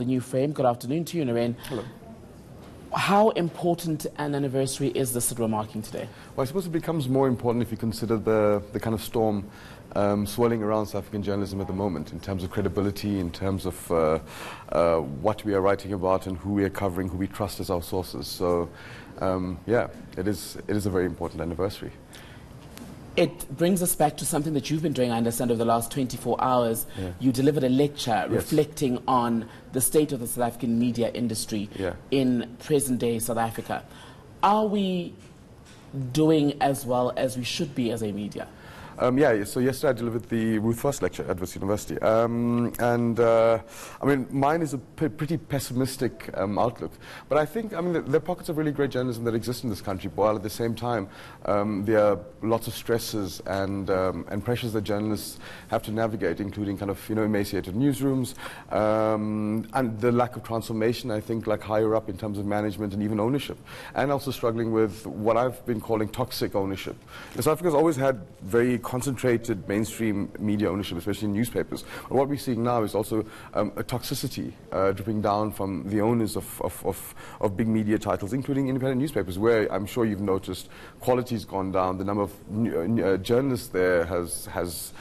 The New Frame. Good afternoon to you, Naren. Hello. How important an anniversary is this that we're marking today? Well, I suppose it becomes more important if you consider the kind of storm swirling around South African journalism at the moment, in terms of credibility, in terms of what we are writing about and who we are covering, who we trust as our sources. So, yeah, it is a very important anniversary. It brings us back to something that you've been doing, I understand, over the last 24 hours. Yeah. You delivered a lecture Yes. reflecting on the state of the South African media industry in present-day South Africa. Are we doing as well as we should be as a media? Yeah, so yesterday I delivered the Ruth First lecture at Wits University. I mean, mine is a pretty pessimistic outlook. But I think, I mean, there are pockets of really great journalism that exist in this country, while at the same time there are lots of stresses and pressures that journalists have to navigate, including kind of, emaciated newsrooms, and the lack of transformation, I think, like higher up in terms of management and even ownership, and also struggling with what I've been calling toxic ownership. South Africa's always had very concentrated mainstream media ownership, especially in newspapers. But what we're seeing now is also a toxicity dripping down from the owners of big media titles, including independent newspapers, where I'm sure you've noticed quality's gone down. The number of journalists there has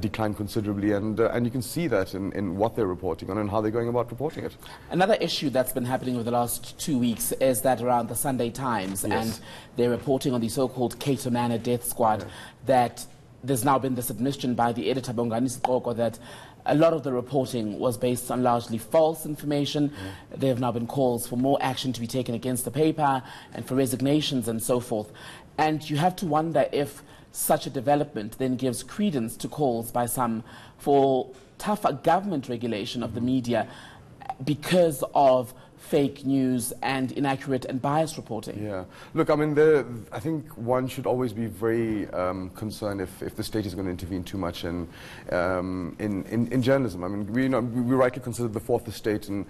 declined considerably, and you can see that in what they're reporting on and how they're going about reporting it. Another issue that's been happening over the last 2 weeks is that around the Sunday Times, and they're reporting on the so-called Cato Manor death squad, that there's now been this admission by the editor, Bongani Sipoko, that a lot of the reporting was based on largely false information. There have now been calls for more action to be taken against the paper and for resignations and so forth. And you have to wonder if such a development then gives credence to calls by some for tougher government regulation of the media because of fake news and inaccurate and biased reporting. Yeah. Look, I mean, I think one should always be very concerned if the state is going to intervene too much in journalism. I mean, we rightly consider the fourth estate in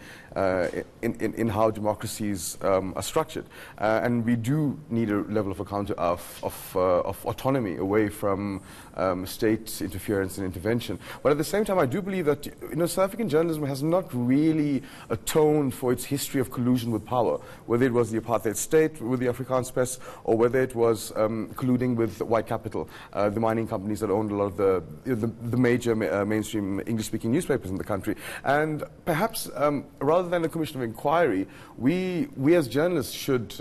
how democracies are structured, and we do need a level of of autonomy away from state interference and intervention. But at the same time, I do believe that South African journalism has not really atoned for its history of collusion with power, whether it was the apartheid state with the Afrikaans press, or whether it was colluding with white capital, the mining companies that owned a lot of the major mainstream English-speaking newspapers in the country. And perhaps rather than a commission of inquiry, we as journalists should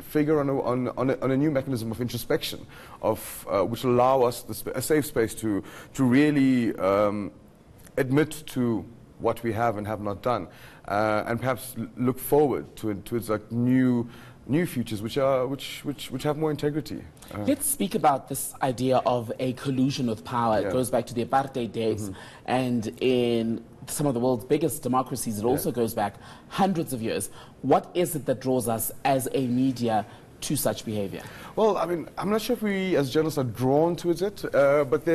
figure on a new mechanism of introspection, which will allow us a safe space to really admit to what we have and have not done, and perhaps look forward towards like new futures which have more integrity. Let's speak about this idea of a collusion with power. It goes back to the apartheid days, and in some of the world's biggest democracies, it also goes back hundreds of years. What is it that draws us as a media to such behavior? Well, I mean, I'm not sure if we as journalists are drawn towards it, but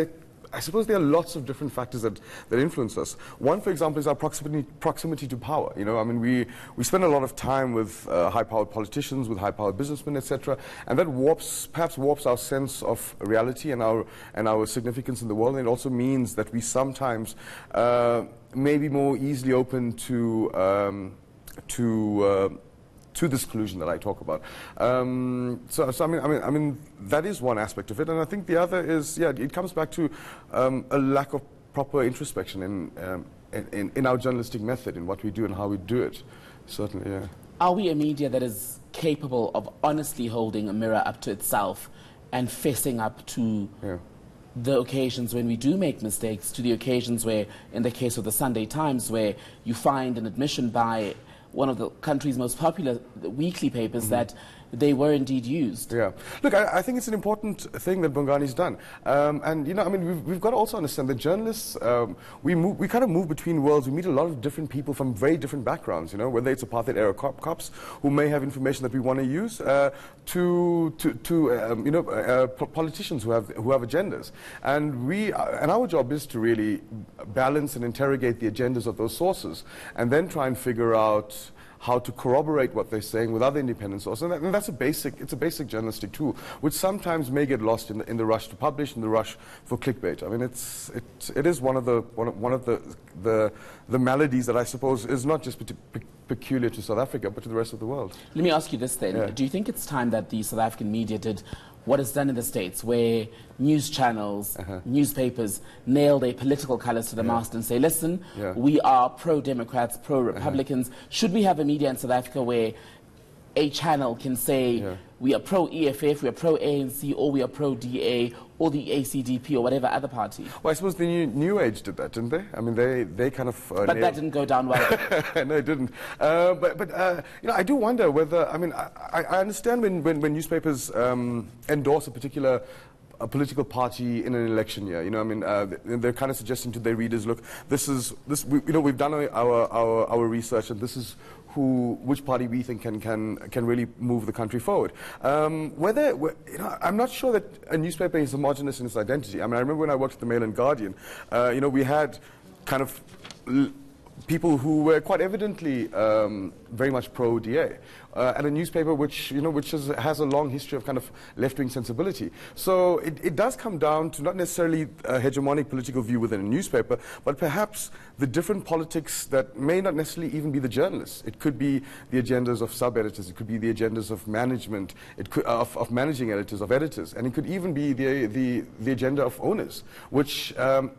I suppose there are lots of different factors that influence us. One, for example, is our proximity to power. I mean, we spend a lot of time with high-powered politicians, with high-powered businessmen, etc., and that perhaps warps our sense of reality and our significance in the world. And it also means that we sometimes may be more easily open to this collusion that I talk about. So I mean, that is one aspect of it, and I think the other is, it comes back to a lack of proper introspection in our journalistic method, in what we do and how we do it. Certainly, yeah. Are we a media that is capable of honestly holding a mirror up to itself and fessing up to the occasions when we do make mistakes, to the occasions where, in the case of the Sunday Times, where you find an admission by one of the country's most popular weekly papers that they were indeed used? Yeah. Look, I think it's an important thing that Bongani's done. And, I mean, we've got to also understand that journalists, we kind of move between worlds. We meet a lot of different people from very different backgrounds, whether it's apartheid-era cops who may have information that we want to use, to politicians who have agendas. And our job is to really balance and interrogate the agendas of those sources, and then try and figure out how to corroborate what they're saying with other independent sources. And that's it's a basic journalistic tool, which sometimes may get lost in the rush to publish, in the rush for clickbait. I mean, it is one of the maladies that I suppose is not just peculiar to South Africa, but to the rest of the world. Let me ask you this then. Yeah. Do you think it's time that the South African media did what is done in the States, where news channels, newspapers nail their political colors to the mast and say, listen, we are pro-Democrats, pro-Republicans. Should we have a media in South Africa where a channel can say we are pro-EFF, we are pro-ANC, or we are pro-DA, or the ACDP, or whatever other party? Well, I suppose the New Age did that, didn't they? I mean, they kind of... but that didn't go down well. No, it didn't. But you know, I do wonder whether... I mean, I understand when newspapers endorse a particular political party in an election year. You know, I mean, they're kind of suggesting to their readers, look, you know, we've done our research, and this is which party we think can really move the country forward. You know, I'm not sure that a newspaper is homogenous in its identity. I mean, I remember when I worked at the Mail and Guardian, you know, we had kind of people who were quite evidently very much pro-DA, and a newspaper which has a long history of kind of left-wing sensibility. So it does come down to not necessarily a hegemonic political view within a newspaper, but perhaps the different politics that may not necessarily even be the journalists. It could be the agendas of sub-editors, it could be the agendas of management, it could, of managing editors, of editors, and it could even be the agenda of owners, which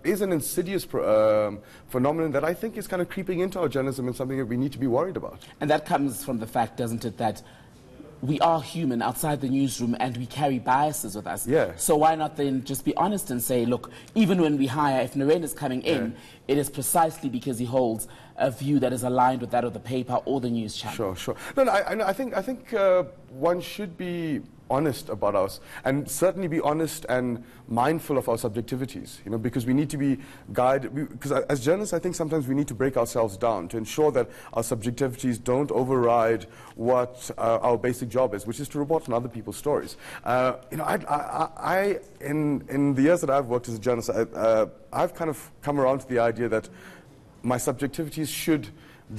is an insidious phenomenon that I think is kind of creeping into our journalism and something that we need to be worried about. And that comes from the fact, doesn't it, that we are human outside the newsroom and we carry biases with us. Yeah. So why not then just be honest and say, look, even when we hire, if Naren is coming in, it is precisely because he holds a view that is aligned with that of the paper or the news channel. Sure. No, I think one should be honest about us, and certainly be honest and mindful of our subjectivities, you know, because we need to be guided, because as journalists I think sometimes we need to break ourselves down to ensure that our subjectivities don't override what our basic job is, which is to report on other people's stories. You know, in the years that I've worked as a journalist, I've kind of come around to the idea that my subjectivities should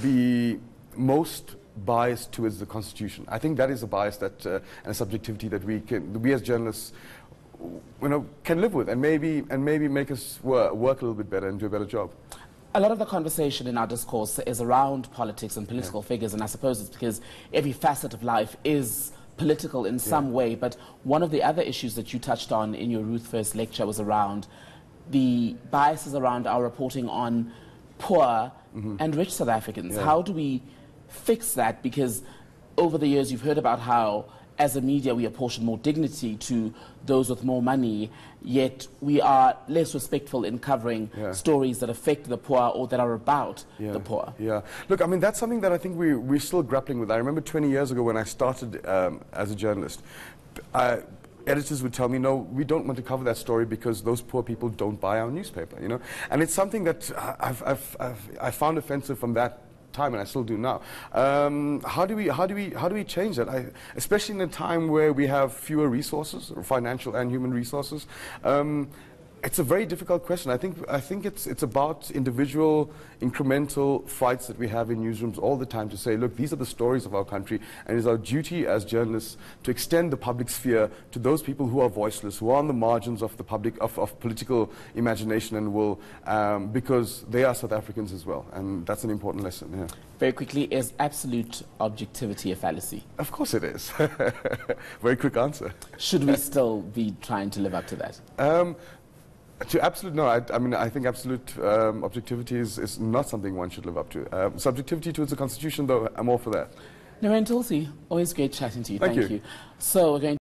be most biased towards the Constitution. I think that is a bias that and a subjectivity that we as journalists, you know, can live with, and maybe make us work a little bit better and do a better job. A lot of the conversation in our discourse is around politics and political figures, and I suppose it's because every facet of life is political in some way. But one of the other issues that you touched on in your Ruth First lecture was around the biases around our reporting on poor and rich South Africans. How do we fix that? Because over the years you've heard about how as a media we apportion more dignity to those with more money, yet we are less respectful in covering stories that affect the poor or that are about the poor. Look, I mean, that's something that I think we're still grappling with. I remember 20 years ago when I started as a journalist, editors would tell me, no, we don't want to cover that story because those poor people don't buy our newspaper, you know. And it's something that I found offensive from that time, and I still do now. How do we change that? Especially in a time where we have fewer resources, financial and human resources. It's a very difficult question. I think it's about individual, incremental fights that we have in newsrooms all the time to say, look, these are the stories of our country, and it is our duty as journalists to extend the public sphere to those people who are voiceless, who are on the margins of the public, of political imagination and will, because they are South Africans as well, and that's an important lesson. Yeah. Very quickly, is absolute objectivity a fallacy? Of course it is. Very quick answer. Should we still be trying to live up to that? To absolute, no. I mean, I think absolute objectivity is not something one should live up to. Subjectivity towards the Constitution, though, I'm all for that. Naren Tulsi, always great chatting to you. Thank you. So we're going